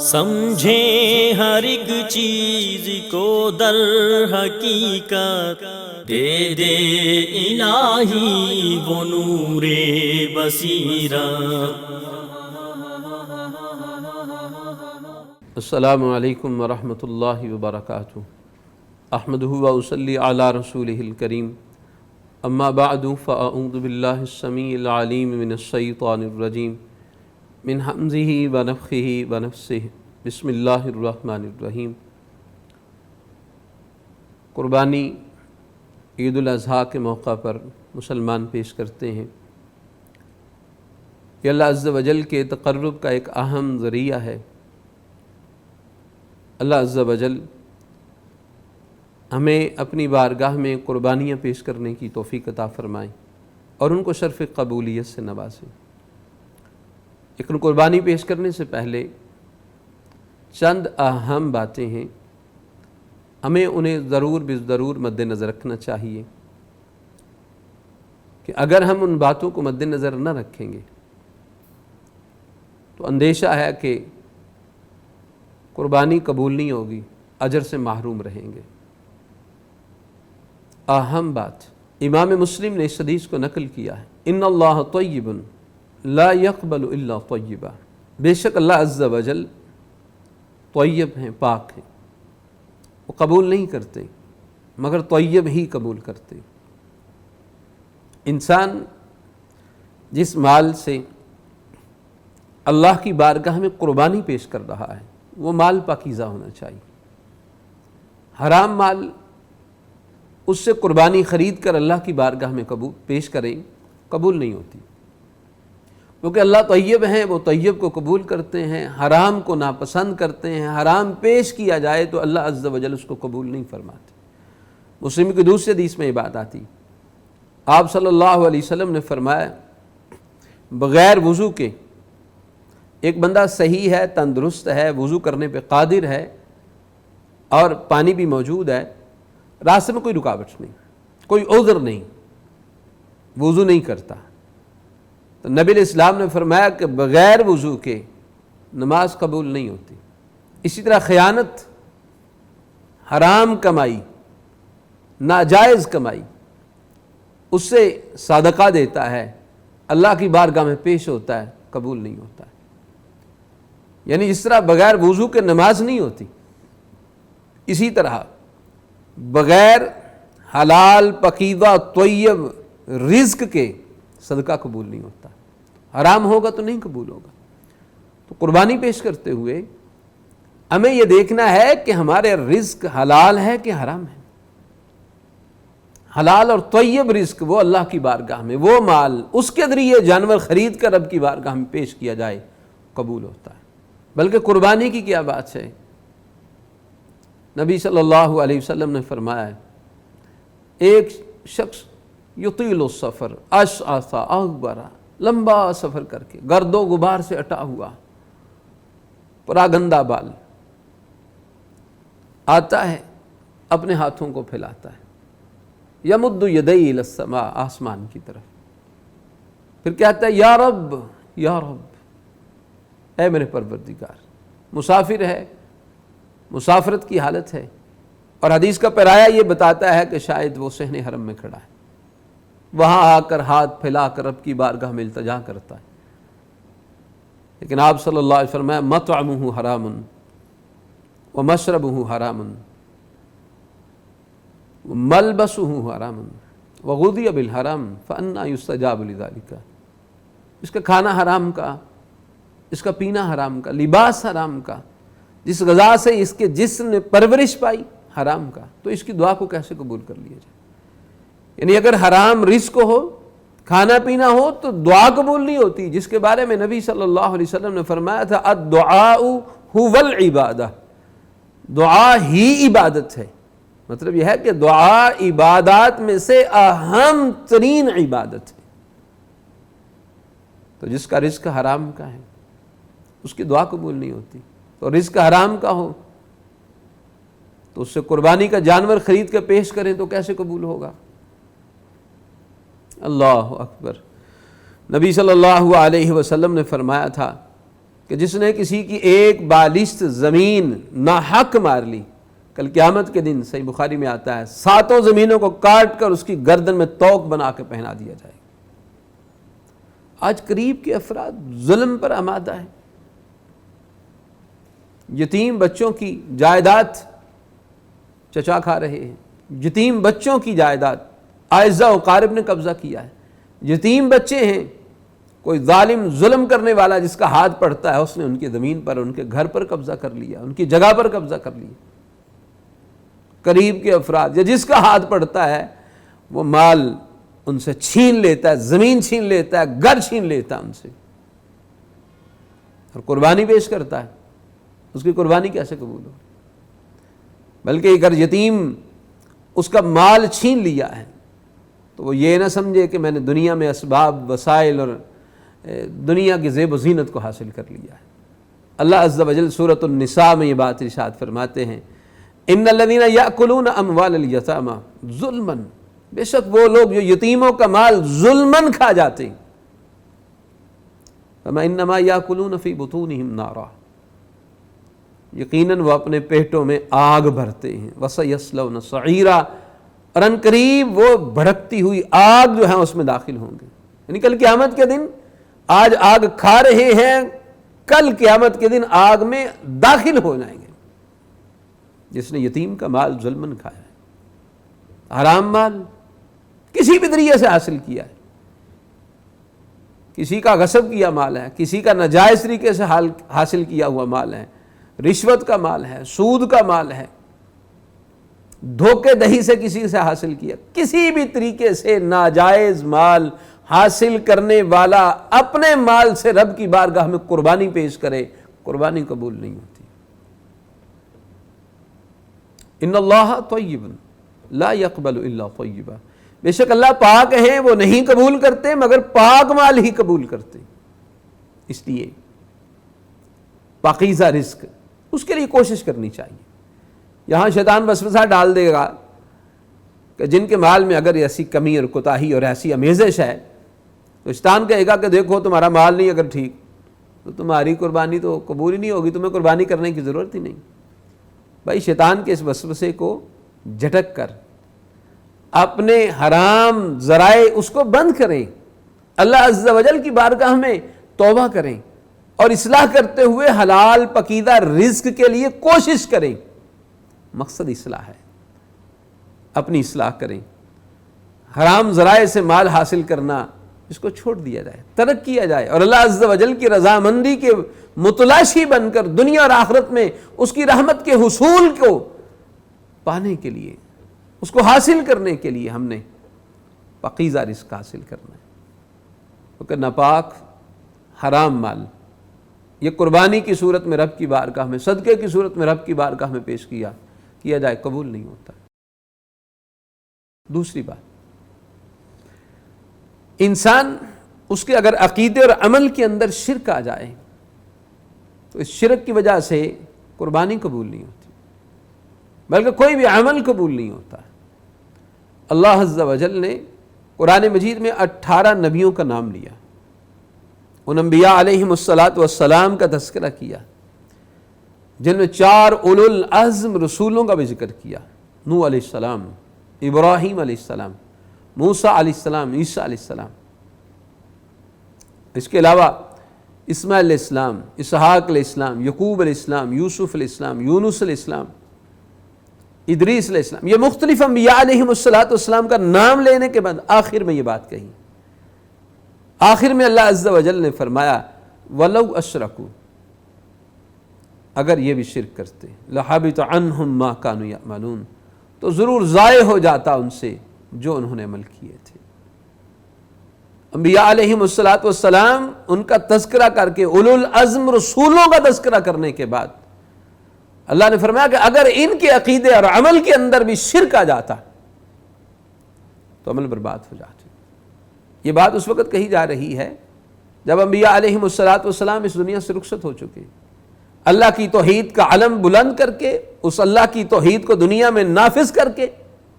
سمجھیں ہر ایک چیز کو در حقیقت، دے دے الہی وہ نور بصیرت۔ السلام علیکم ورحمۃ اللہ وبرکاتہ۔ احمدہ و اصلی علی رسولہ الکریم، اما بعد فاعوذ باللہ السمیع العلیم من الشیطان الرجیم، من حمزہ ونفخہ ونفثہ، بسم اللہ الرحمن الرحیم۔ قربانی عید الاضحیٰ کے موقع پر مسلمان پیش کرتے ہیں۔ یہ اللہ عز و جل کے تقرب کا ایک اہم ذریعہ ہے۔ اللہ عز و جل ہمیں اپنی بارگاہ میں قربانیاں پیش کرنے کی توفیق عطا فرمائیں اور ان کو شرف قبولیت سے نوازیں۔ لیکن قربانی پیش کرنے سے پہلے چند اہم باتیں ہیں، ہمیں انہیں ضرور مد نظر رکھنا چاہیے کہ اگر ہم ان باتوں کو مد نظر نہ رکھیں گے تو اندیشہ ہے کہ قربانی قبول نہیں ہوگی، اجر سے محروم رہیں گے۔ اہم بات، امام مسلم نے اس حدیث کو نقل کیا ہے، ان اللہ طیب لا يقبل الا طیبا، بے شک اللہ عز و جل طیب ہیں، پاک ہیں، وہ قبول نہیں کرتے مگر طیب ہی قبول کرتے۔ انسان جس مال سے اللہ کی بارگاہ میں قربانی پیش کر رہا ہے وہ مال پاکیزہ ہونا چاہیے۔ حرام مال اس سے قربانی خرید کر اللہ کی بارگاہ میں پیش کریں قبول نہیں ہوتی، کیونکہ اللہ طیب ہیں، وہ طیب کو قبول کرتے ہیں، حرام کو ناپسند کرتے ہیں۔ حرام پیش کیا جائے تو اللہ عز و جل اس کو قبول نہیں فرماتے۔ مسلم کی دوسری حدیث میں یہ بات آتی، آپ صلی اللہ علیہ وسلم نے فرمایا بغیر وضو کے ایک بندہ صحیح ہے، تندرست ہے، وضو کرنے پہ قادر ہے اور پانی بھی موجود ہے، راستے میں کوئی رکاوٹ نہیں، کوئی عذر نہیں، وضو نہیں کرتا، تو نبی علیہ السلام نے فرمایا کہ بغیر وضو کے نماز قبول نہیں ہوتی۔ اسی طرح خیانت، حرام کمائی، ناجائز کمائی، اس سے صدقہ دیتا ہے، اللہ کی بارگاہ میں پیش ہوتا ہے، قبول نہیں ہوتا ہے۔ یعنی جس طرح بغیر وضو کے نماز نہیں ہوتی، اسی طرح بغیر حلال پاکیزہ طیب رزق کے صدقہ قبول نہیں ہوتا، حرام ہوگا تو نہیں قبول ہوگا۔ تو قربانی پیش کرتے ہوئے ہمیں یہ دیکھنا ہے کہ ہمارے رزق حلال ہے کہ حرام ہے۔ حلال اور طیب رزق وہ اللہ کی بارگاہ میں، وہ مال اس کے ذریعے جانور خرید کر رب کی بارگاہ میں پیش کیا جائے قبول ہوتا ہے۔ بلکہ قربانی کی کیا بات ہے، نبی صلی اللہ علیہ وسلم نے فرمایا ہے ایک شخص یطیل السفر اشعث اغبر، لمبا سفر کر کے گرد و غبار سے اٹا ہوا، پراگندہ بال، آتا ہے اپنے ہاتھوں کو پھیلاتا ہے، یمد یدیہ الی السماء، آسمان کی طرف، پھر کہتا ہے یا رب یا رب، اے میرے پروردگار۔ مسافر ہے، مسافرت کی حالت ہے، اور حدیث کا پیرایا یہ بتاتا ہے کہ شاید وہ صحن حرم میں کھڑا ہے، وہاں آ کر ہاتھ پھیلا کر رب کی بارگاہ میں التجا کرتا ہے، لیکن آپ صلی اللہ علیہ وسلم فرمایا مطعمہ حرام ومشربہ حرام وملبسہ حرام وغذی بالحرام فأنی یستجاب لذلک، اس کا کھانا حرام کا، اس کا پینا حرام کا، لباس حرام کا، جس غذا سے اس کے جسم نے پرورش پائی حرام کا، تو اس کی دعا کو کیسے قبول کر لیا جائے؟ یعنی اگر حرام رزق ہو، کھانا پینا ہو تو دعا قبول نہیں ہوتی، جس کے بارے میں نبی صلی اللہ علیہ وسلم نے فرمایا تھا الدعاء هو العبادہ، دعا ہی عبادت ہے۔ مطلب یہ ہے کہ دعا عبادات میں سے اہم ترین عبادت ہے۔ تو جس کا رزق حرام کا ہے اس کی دعا قبول نہیں ہوتی، تو رزق حرام کا ہو تو اس سے قربانی کا جانور خرید کر پیش کریں تو کیسے قبول ہوگا؟ اللہ اکبر۔ نبی صلی اللہ علیہ وسلم نے فرمایا تھا کہ جس نے کسی کی ایک بالشت زمین ناحق مار لی، کل قیامت کے دن صحیح بخاری میں آتا ہے 7 زمینوں کو کاٹ کر اس کی گردن میں توق بنا کے پہنا دیا جائے۔ آج قریب کے افراد ظلم پر آمادہ ہیں، یتیم بچوں کی جائیداد چچا کھا رہے ہیں، یتیم بچوں کی جائیداد اعزاء و اقارب نے قبضہ کیا ہے، یتیم بچے ہیں، کوئی ظالم ظلم کرنے والا جس کا ہاتھ پڑتا ہے اس نے ان کی زمین پر، ان کے گھر پر قبضہ کر لیا، ان کی جگہ پر قبضہ کر لیا۔ قریب کے افراد یا جس کا ہاتھ پڑتا ہے وہ مال ان سے چھین لیتا ہے، زمین چھین لیتا ہے، گھر چھین لیتا ہے ان سے، اور قربانی پیش کرتا ہے، اس کی قربانی کیسے قبول ہو؟ بلکہ اگر یتیم اس کا مال چھین لیا ہے تو وہ یہ نہ سمجھے کہ میں نے دنیا میں اسباب، وسائل اور دنیا کی زیب و زینت کو حاصل کر لیا ہے۔ اللہ عز و جل سورۃ النساء میں یہ بات ارشاد فرماتے ہیں، ان الذین یأکلون اموال الیتامی ظلما، بے شک وہ لوگ جو یتیموں کا مال ظلماً کھا جاتے ہیں، فما انما یأکلون فی بطونہم نارا، یقیناً وہ اپنے پیٹوں میں آگ بھرتے ہیں، وسیصلون سعیرا، اور ان قریب وہ بھڑکتی ہوئی آگ جو ہے اس میں داخل ہوں گے۔ یعنی کل قیامت کے دن آج آگ کھا رہے ہیں، کل قیامت کے دن آگ میں داخل ہو جائیں گے، جس نے یتیم کا مال ظلماً کھایا ہے، حرام مال کسی بھی ذریعے سے حاصل کیا ہے، کسی کا غصب کیا مال ہے، کسی کا ناجائز طریقے سے حاصل کیا ہوا مال ہے، رشوت کا مال ہے، سود کا مال ہے، دھوکے دہی سے کسی سے حاصل کیا، کسی بھی طریقے سے ناجائز مال حاصل کرنے والا اپنے مال سے رب کی بارگاہ میں قربانی پیش کرے، قربانی قبول نہیں ہوتی۔ ان اللہ طیب لا يقبل الا طیبا، بے شک اللہ پاک ہیں، وہ نہیں قبول کرتے مگر پاک مال ہی قبول کرتے، اس لیے پاکیزہ رزق اس کے لیے کوشش کرنی چاہیے۔ یہاں شیطان وسوسہ ڈال دے گا کہ جن کے مال میں اگر ایسی کمی اور کوتاہی اور ایسی آمیزش ہے تو شیطان کہے گا کہ دیکھو تمہارا مال نہیں اگر ٹھیک تو تمہاری قربانی تو قبول ہی نہیں ہوگی، تمہیں قربانی کرنے کی ضرورت ہی نہیں۔ بھائی شیطان کے اس وسوسے کو جھٹک کر اپنے حرام ذرائع اس کو بند کریں، اللہ عز و جل کی بارگاہ میں توبہ کریں اور اصلاح کرتے ہوئے حلال پکیزہ رزق کے لیے کوشش کریں۔ مقصد اصلاح ہے، اپنی اصلاح کریں، حرام ذرائع سے مال حاصل کرنا اس کو چھوڑ دیا جائے، ترک کیا جائے، اور اللہ عز و جل کی رضامندی کے متلاشی بن کر دنیا اور آخرت میں اس کی رحمت کے حصول کو پانے کے لیے، اس کو حاصل کرنے کے لیے ہم نے پاکیزہ رزق حاصل کرنا ہے، کیونکہ ناپاک حرام مال یہ قربانی کی صورت میں رب کی بارگاہ میں، صدقے کی صورت میں رب کی بارگاہ میں پیش کیا جائے قبول نہیں ہوتا۔ دوسری بات، انسان اس کے اگر عقیدے اور عمل کے اندر شرک آ جائے تو اس شرک کی وجہ سے قربانی قبول نہیں ہوتی، بلکہ کوئی بھی عمل قبول نہیں ہوتا۔ اللہ عز و جل نے قرآن مجید میں 18 نبیوں کا نام لیا، ان انبیاء علیہم السلام کا تذکرہ کیا، جن میں 4 اولو العزم رسولوں کا بھی ذکر کیا، نوح علیہ السلام، ابراہیم علیہ السلام، موسیٰ علیہ السلام، عیسیٰ علیہ السلام۔ اس کے علاوہ اسماعیل علیہ السلام، اسحاق علیہ السلام، یعقوب علیہ السلام، یوسف علیہ السلام، یونس علیہ السلام، ادریس علیہ السلام، یہ مختلف انبیاء علیہم السلام کا نام لینے کے بعد آخر میں یہ بات کہی، آخر میں اللہ عز و جل نے فرمایا وَلَوْ أَشْرَكُوا، اگر یہ بھی شرک کرتے لَحَبِطَ عَنْهُمْ مَا كَانُوا يَعْمَلُونَ، تو ضرور ضائع ہو جاتا ان سے جو انہوں نے عمل کیے تھے۔ انبیاء علیہم السلام ان کا تذکرہ کر کے اولو العزم رسولوں کا تذکرہ کرنے کے بعد اللہ نے فرمایا کہ اگر ان کے عقیدے اور عمل کے اندر بھی شرک آ جاتا تو عمل برباد ہو جاتے۔ یہ بات اس وقت کہی جا رہی ہے جب انبیاء علیہم السلام اس دنیا سے رخصت ہو چکے، اللہ کی توحید کا علم بلند کر کے، اس اللہ کی توحید کو دنیا میں نافذ کر کے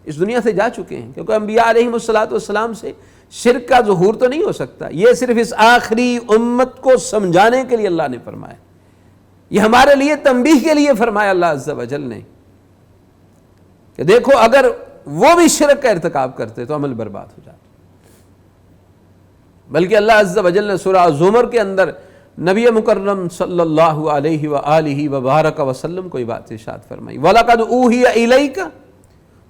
اس دنیا سے جا چکے ہیں، کیونکہ انبیاء علیہم السلام سے شرک کا ظہور تو نہیں ہو سکتا. یہ صرف اس آخری امت کو سمجھانے کے لیے اللہ نے فرمایا، یہ ہمارے لیے تنبیہ کے لیے فرمایا اللہ عز و جل نے کہ دیکھو اگر وہ بھی شرک کا ارتکاب کرتے تو عمل برباد ہو جاتا. بلکہ اللہ عز و جل نے سورہ زمر کے اندر نبی مکرم صلی اللہ علیہ وآلہ وبارک وسلم کو یہ بات ارشاد فرمائی، وَلَقَدْ أُوحِيَ إِلَيْكَ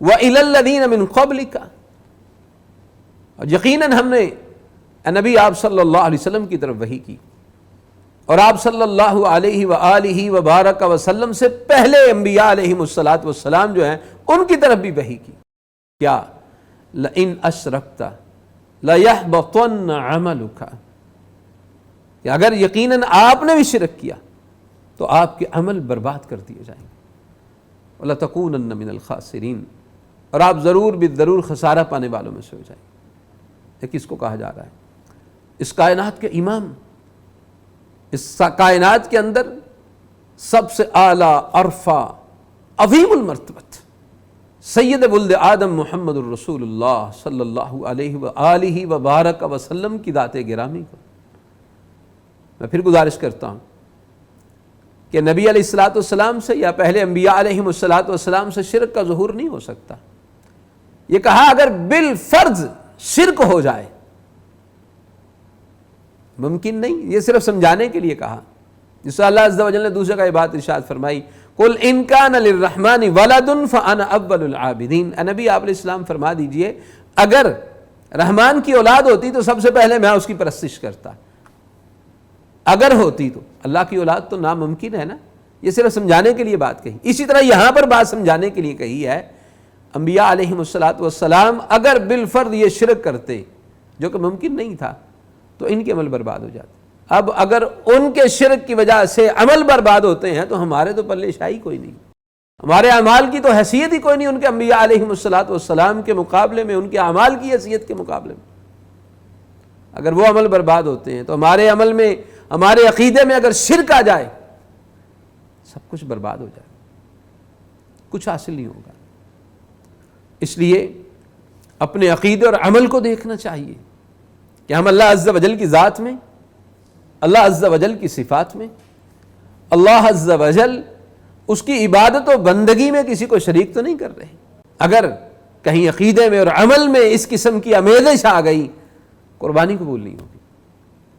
وَإِلَى الَّذِينَ مِنْ قَبْلِكَ، اور یقیناً ہم نے نبی آپ صلی اللہ علیہ وسلم کی طرف وحی کی، اور آپ صلی اللہ علیہ وآلہ وبارک وسلم سے پہلے انبیاء علیہم السلام جو ہیں ان کی طرف بھی وحی کی. کیا؟ لَإِنْ أَشْرَكْتَ لَيَحْبَطَنَّ عَمَلُكَ، کہ اگر یقیناً آپ نے بھی شرک کیا تو آپ کے عمل برباد کر دیے جائیں گے. وَلَتَكُونَنَّ مِنَ الْخَاسِرِينَ، اور آپ ضرور خسارہ پانے والوں میں سے ہو جائیں گے. یہ کس کو کہا جا رہا ہے؟ اس کائنات کے امام، اس کائنات کے اندر سب سے اعلیٰ، ارفع، عظیم المرتبت سید ولد آدم محمد الرسول اللہ صلی اللہ علیہ وآلہ وبارک وسلم کی ذات گرامی کو میں پھر گزارش کرتا ہوں کہ نبی علیہ السلام سے یا پہلے انبیاء علیہم السلام سے شرک کا ظہور نہیں ہو سکتا. یہ کہا اگر بالفرض شرک ہو جائے، ممکن نہیں، یہ صرف سمجھانے کے لیے کہا. جس سے اللہ عز و جل نے دوسرے کا یہ بات ارشاد فرمائی، قُلْ إِنْ كَانَ لِلرَّحْمَنِ وَلَدٌ فَأَنَا أَوَّلُ الْعَابِدِينَ، اے نبی آپ علیہ السلام فرما دیجئے اگر رحمان کی اولاد ہوتی تو سب سے پہلے میں اس کی پرستش کرتا. اگر ہوتی تو، اللہ کی اولاد تو ناممکن ہے نا. یہ صرف سمجھانے کے لیے بات کہی. اسی طرح یہاں پر بات سمجھانے کے لیے کہی ہے، انبیاء علیہم السلام اگر بالفرض یہ شرک کرتے جو کہ ممکن نہیں تھا تو ان کے عمل برباد ہو جاتے. اب اگر ان کے شرک کی وجہ سے عمل برباد ہوتے ہیں تو ہمارے تو پلے شاہی کوئی نہیں، ہمارے اعمال کی تو حیثیت ہی کوئی نہیں ان کے انبیاء علیہم السلام کے مقابلے میں، ان کے اعمال کی حیثیت کے مقابلے میں. اگر وہ عمل برباد ہوتے ہیں تو ہمارے عمل میں، ہمارے عقیدے میں اگر شرک آ جائے سب کچھ برباد ہو جائے، کچھ حاصل نہیں ہوگا. اس لیے اپنے عقیدے اور عمل کو دیکھنا چاہیے کہ ہم اللہ عز و جل کی ذات میں، اللہ عز و جل کی صفات میں، اللہ عز و جل اس کی عبادت و بندگی میں کسی کو شریک تو نہیں کر رہے. اگر کہیں عقیدے میں اور عمل میں اس قسم کی آمیزش آ گئی، قربانی قبول نہیں ہوگی.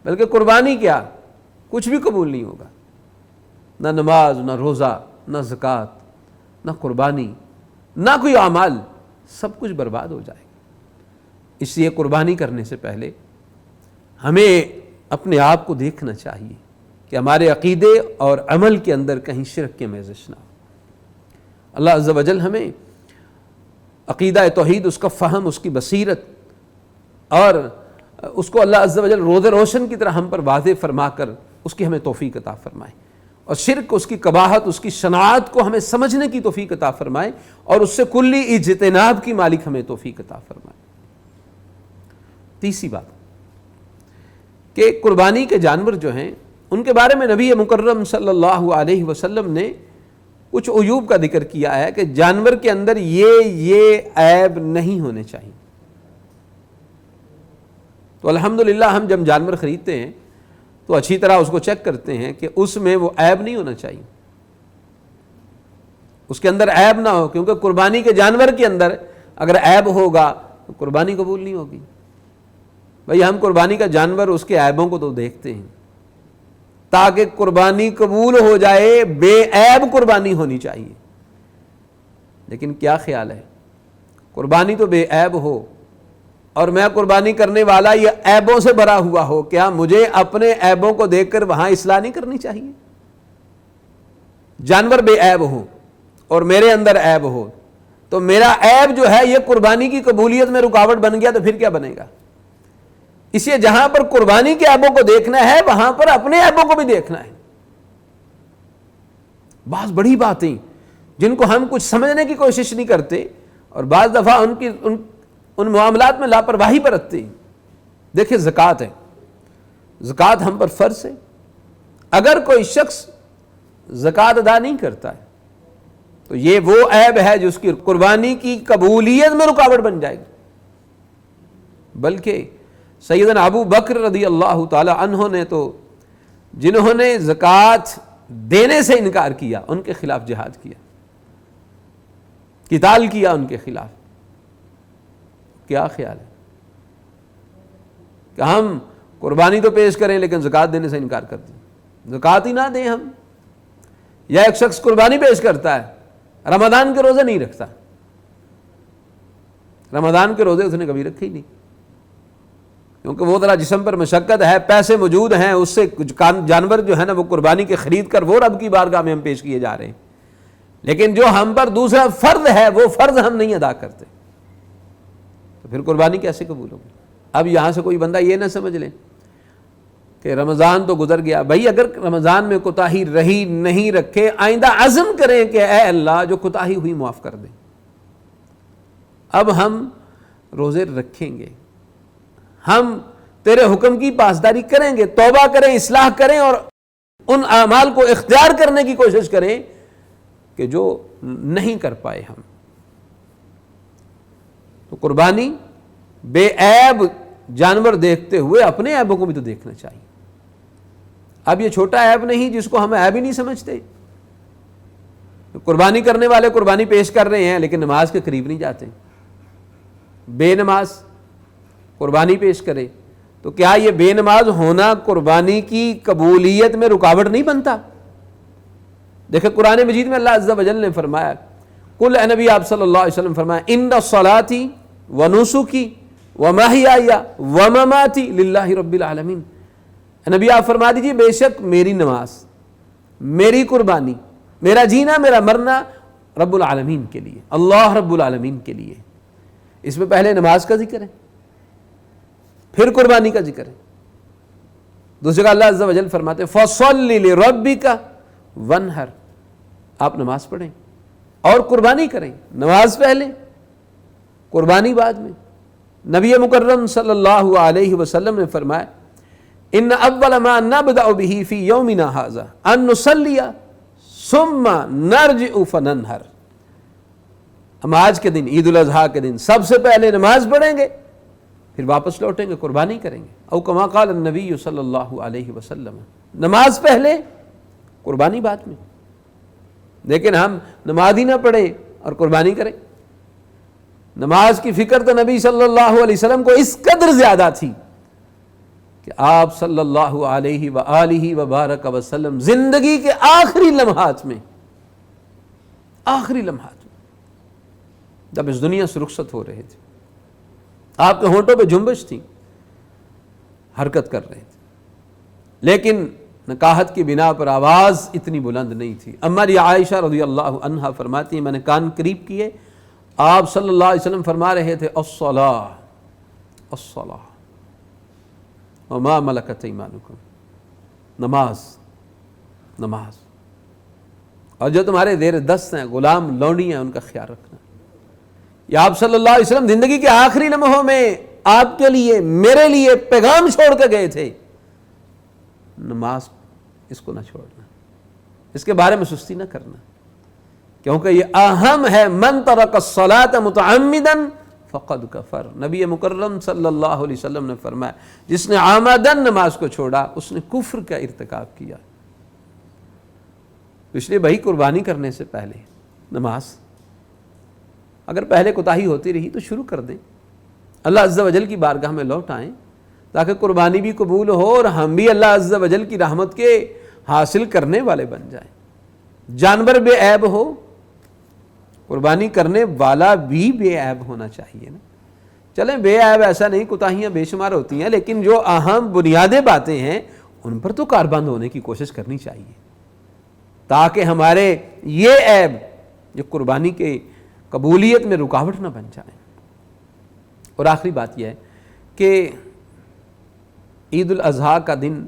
بلکہ قربانی کیا، کچھ بھی قبول نہیں ہوگا. نہ نماز، نہ روزہ، نہ زکوٰۃ، نہ قربانی، نہ کوئی اعمال، سب کچھ برباد ہو جائے گا. اس لیے قربانی کرنے سے پہلے ہمیں اپنے آپ کو دیکھنا چاہیے کہ ہمارے عقیدے اور عمل کے اندر کہیں شرک کی آمیزش نہ ہو. اللہ عز و جل ہمیں عقیدہ توحید، اس کا فہم، اس کی بصیرت، اور اس کو اللہ عز و جل روز روشن کی طرح ہم پر واضح فرما کر اس کی ہمیں توفیق عطا فرمائے، اور شرک، اس کی قباحت، اس کی شناعت کو ہمیں سمجھنے کی توفیق عطا فرمائے، اور اس سے کلی اجتناب کی مالک ہمیں توفیق عطا فرمائے. تیسری بات کہ قربانی کے جانور جو ہیں ان کے بارے میں نبی مکرم صلی اللہ علیہ وسلم نے کچھ عیوب کا ذکر کیا ہے کہ جانور کے اندر یہ عیب نہیں ہونے چاہیے. تو الحمدللہ ہم جب جانور خریدتے ہیں تو اچھی طرح اس کو چیک کرتے ہیں کہ اس میں وہ عیب نہیں ہونا چاہیے، اس کے اندر عیب نہ ہو، کیونکہ قربانی کے جانور کے اندر اگر عیب ہوگا تو قربانی قبول نہیں ہوگی. بھئی ہم قربانی کا جانور اس کے عیبوں کو تو دیکھتے ہیں، تاکہ قربانی قبول ہو جائے بے عیب قربانی ہونی چاہیے. لیکن کیا خیال ہے، قربانی تو بے عیب ہو اور میں قربانی کرنے والا یہ عیبوں سے بھرا ہوا ہو، کیا مجھے اپنے عیبوں کو دیکھ کر وہاں اصلاح نہیں کرنی چاہیے؟ جانور بے عیب ہو اور میرے اندر عیب ہو تو میرا عیب جو ہے یہ قربانی کی قبولیت میں رکاوٹ بن گیا تو پھر کیا بنے گا؟ اس لیے جہاں پر قربانی کے عیبوں کو دیکھنا ہے وہاں پر اپنے عیبوں کو بھی دیکھنا ہے. بعض بڑی باتیں جن کو ہم کچھ سمجھنے کی کوشش نہیں کرتے اور بعض دفعہ ان معاملات میں لاپرواہی برتتے ہیں. دیکھیں زکوٰۃ ہے، زکوٰۃ ہم پر فرض ہے. اگر کوئی شخص زکوٰۃ ادا نہیں کرتا ہے تو یہ وہ عیب ہے جو اس کی قربانی کی قبولیت میں رکاوٹ بن جائے گی. بلکہ سیدنا ابو بکر رضی اللہ تعالی عنہ نے تو جنہوں نے زکوٰۃ دینے سے انکار کیا ان کے خلاف جہاد کیا، قتال کیا ان کے خلاف. کیا خیال ہے کہ ہم قربانی تو پیش کریں لیکن زکوٰۃ دینے سے انکار کر دیں، زکوٰۃ ہی نہ دیں ہم؟ یا ایک شخص قربانی پیش کرتا ہے، رمضان کے روزے نہیں رکھتا، رمضان کے روزے اس نے کبھی رکھے ہی نہیں، کیونکہ وہ ذرا جسم پر مشقت ہے، پیسے موجود ہیں، اس سے کچھ جانور جو ہے نا وہ قربانی کے خرید کر وہ رب کی بارگاہ میں ہم پیش کیے جا رہے ہیں، لیکن جو ہم پر دوسرا فرض ہے وہ فرض ہم نہیں ادا کرتے، تو پھر قربانی کیسے قبول ہوگی؟ اب یہاں سے کوئی بندہ یہ نہ سمجھ لے کہ رمضان تو گزر گیا. بھائی اگر رمضان میں کوتاہی رہی نہیں رکھے، آئندہ عزم کریں کہ اے اللہ جو کوتاہی ہوئی معاف کر دیں، اب ہم روزے رکھیں گے، ہم تیرے حکم کی پاسداری کریں گے، توبہ کریں، اصلاح کریں اور ان اعمال کو اختیار کرنے کی کوشش کریں کہ جو نہیں کر پائے ہم. تو قربانی بے عیب جانور دیکھتے ہوئے اپنے عیبوں کو بھی تو دیکھنا چاہیے. اب یہ چھوٹا عیب نہیں جس کو ہم عیب ہی نہیں سمجھتے. قربانی کرنے والے قربانی پیش کر رہے ہیں لیکن نماز کے قریب نہیں جاتے، بے نماز قربانی پیش کرے، تو کیا یہ بے نماز ہونا قربانی کی قبولیت میں رکاوٹ نہیں بنتا؟ دیکھیں قرآن مجید میں اللہ عز و جل نے فرمایا، قل اے نبی آپ صلی اللہ علیہ وسلم فرمایا، ان صلاتی و نسکی و محیای و مماتی للہ رب العالمین. نبی آپ فرما دیجئے بے شک میری نماز، میری قربانی، میرا جینا، میرا مرنا رب العالمین کے لیے، اللہ رب العالمین کے لیے. اس میں پہلے نماز کا ذکر ہے، پھر قربانی کا ذکر ہے. دوسری جگہ اللہ عز و جل فرماتے فَصَلِّ لِرَبِّكَ وَانْحَرْ، آپ نماز پڑھیں اور قربانی کریں. نماز پہلے، قربانی بعد میں. نبی مکرم صلی اللہ علیہ وسلم نے فرمایا ان اول ما نبدأ به فی یومنا ھذا ان نصلی ثم نرجع فننحر. ہم آج کے دن، عید الاضحیٰ کے دن، سب سے پہلے نماز پڑھیں گے، پھر واپس لوٹیں گے، قربانی کریں گے. او کما قال النبی صلی اللہ علیہ وسلم، نماز پہلے قربانی بعد میں. لیکن ہم نماز ہی نہ پڑھیں اور قربانی کریں. نماز کی فکر تو نبی صلی اللہ علیہ وسلم کو اس قدر زیادہ تھی کہ آپ صلی اللہ علیہ وآلہ وبارک وسلم زندگی کے آخری لمحات میں جب اس دنیا سے رخصت ہو رہے تھے، آپ کے ہونٹوں پہ جنبش تھی، حرکت کر رہے تھے، لیکن نکاحت کی بنا پر آواز اتنی بلند نہیں تھی. ہماری عائشہ رضی اللہ عنہا فرماتی ہیں میں نے کان قریب کیے، آپ صلی اللہ علیہ وسلم فرما رہے تھے الصلاۃ الصلاۃ وما ملکت ایمانکم، نماز نماز، اور جو تمہارے زیر دست ہیں، غلام لونڈی ہیں، ان کا خیال رکھنا. یہ آپ صلی اللہ علیہ وسلم زندگی کے آخری لمحوں میں آپ کے لیے، میرے لیے پیغام چھوڑ کے گئے تھے، نماز اس کو نہ چھوڑنا، اس کے بارے میں سستی نہ کرنا، کیونکہ یہ اہم ہے. من ترک الصلاۃ متعمدا فقد کفر. نبی مکرم صلی اللہ علیہ وسلم نے فرمایا جس نے عامدن نماز کو چھوڑا اس نے کفر کا ارتکاب کیا. اس لیے بھائی قربانی کرنے سے پہلے نماز، اگر پہلے کوتاہی ہوتی رہی تو شروع کر دیں، اللہ عز و جل کی بارگاہ میں لوٹ آئیں تاکہ قربانی بھی قبول ہو اور ہم بھی اللہ عز و جل کی رحمت کے حاصل کرنے والے بن جائیں. جانور بے عیب ہو، قربانی کرنے والا بھی بے عیب ہونا چاہیے نا. چلیں بے عیب ایسا نہیں، کوتاہیاں بے شمار ہوتی ہیں، لیکن جو اہم بنیادی باتیں ہیں ان پر تو کاربند ہونے کی کوشش کرنی چاہیے تاکہ ہمارے یہ عیب جو قربانی کے قبولیت میں رکاوٹ نہ بن جائیں. اور آخری بات یہ ہے کہ عید الاضحیٰ کا دن،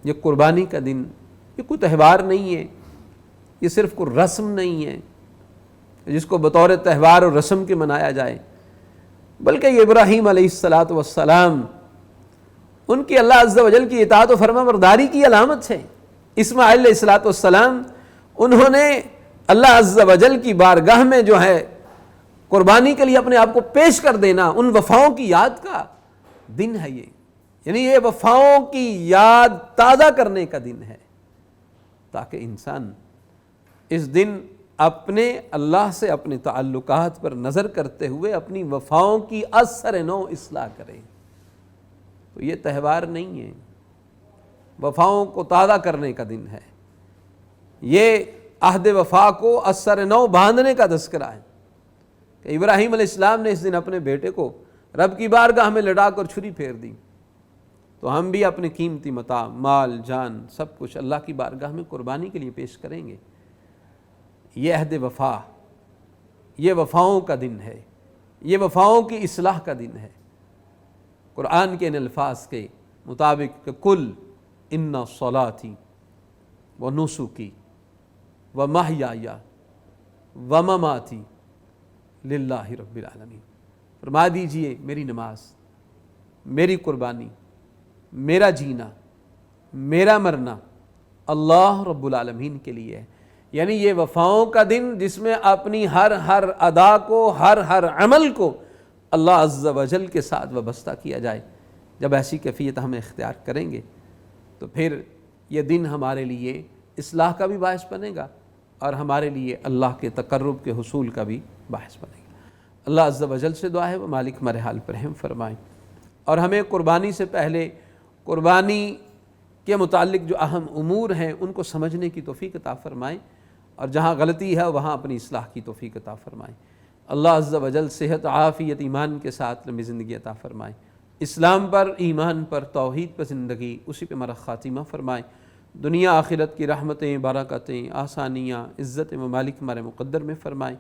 یہ قربانی کا دن، یہ کوئی تہوار نہیں ہے، یہ صرف کوئی رسم نہیں ہے جس کو بطور تہوار اور رسم کے منایا جائے، بلکہ یہ ابراہیم علیہ السلام ان کی اللہ عز و جل کی اطاعت و فرما برداری کی علامت ہے. اسماعیل علیہ السلام انہوں نے اللہ عز و جل کی بارگاہ میں جو ہے قربانی کے لیے اپنے آپ کو پیش کر دینا، ان وفاؤں کی یاد کا دن ہے یہ، یعنی یہ وفاؤں کی یاد تازہ کرنے کا دن ہے، تاکہ انسان اس دن اپنے اللہ سے اپنے تعلقات پر نظر کرتے ہوئے اپنی وفاؤں کی اثر نو اصلاح کرے۔ تو یہ تہوار نہیں ہے، وفاؤں کو تازہ کرنے کا دن ہے، یہ عہد وفا کو اثر نو باندھنے کا تذکرہ ہے کہ ابراہیم علیہ السلام نے اس دن اپنے بیٹے کو رب کی بارگاہ میں لٹا کر چھری پھیر دی، تو ہم بھی اپنے قیمتی متاع، مال، جان، سب کچھ اللہ کی بارگاہ میں قربانی کے لیے پیش کریں گے۔ یہ عہد وفا، یہ وفاؤں کا دن ہے، یہ وفاؤں کی اصلاح کا دن ہے۔ قرآن کے ان الفاظ کے مطابق کہ کل ان صلاتی و نسکی و محیای و مماتی للہ رب العالمین، فرما دیجئے میری نماز، میری قربانی، میرا جینا، میرا مرنا اللہ رب العالمین کے لیے ہے۔ یعنی یہ وفاؤں کا دن جس میں اپنی ہر ادا کو، ہر عمل کو اللہ عز و جل کے ساتھ وابستہ کیا جائے۔ جب ایسی کیفیت ہم اختیار کریں گے تو پھر یہ دن ہمارے لیے اصلاح کا بھی باعث بنے گا اور ہمارے لیے اللہ کے تقرب کے حصول کا بھی باعث بنے گا۔ اللہ عز و جل سے دعا ہے وہ مالک ہمارے حال پر رحم فرمائیں، اور ہمیں قربانی سے پہلے قربانی کے متعلق جو اہم امور ہیں ان کو سمجھنے کی توفیق عطا فرمائیں، اور جہاں غلطی ہے وہاں اپنی اصلاح کی توفیق عطا فرمائیں۔ اللہ عز و جل صحت، عافیت، ایمان کے ساتھ لمبی زندگی عطا فرمائیں، اسلام پر، ایمان پر، توحید پر زندگی، اسی پہ ہمارا خاتمہ فرمائیں۔ دنیا آخرت کی رحمتیں، برکتیں، آسانیاں، عزت ممالک ہمارے مقدر میں فرمائیں۔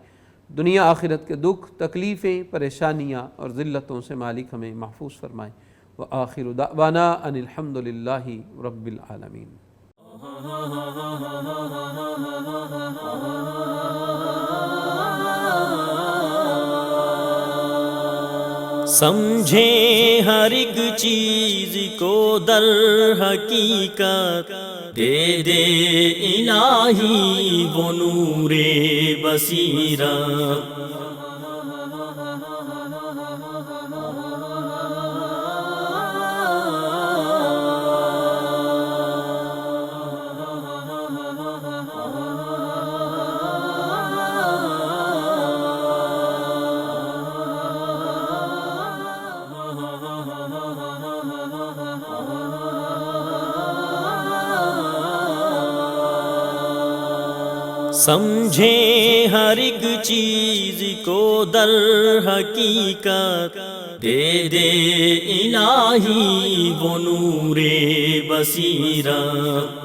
دنیا آخرت کے دکھ، تکلیفیں، پریشانیاں اور ذلتوں سے مالک ہمیں محفوظ فرمائیں۔ وآخر دعوانا ان الحمد للہ رب العالمین۔ سمجھیں ہر ایک چیز کو در حقیقت، دے دے الہی وہ نور بصیرت۔ سمجھیں ہر ایک چیز کو در حقیقت، دے دے الہی وہ نور بصیرت۔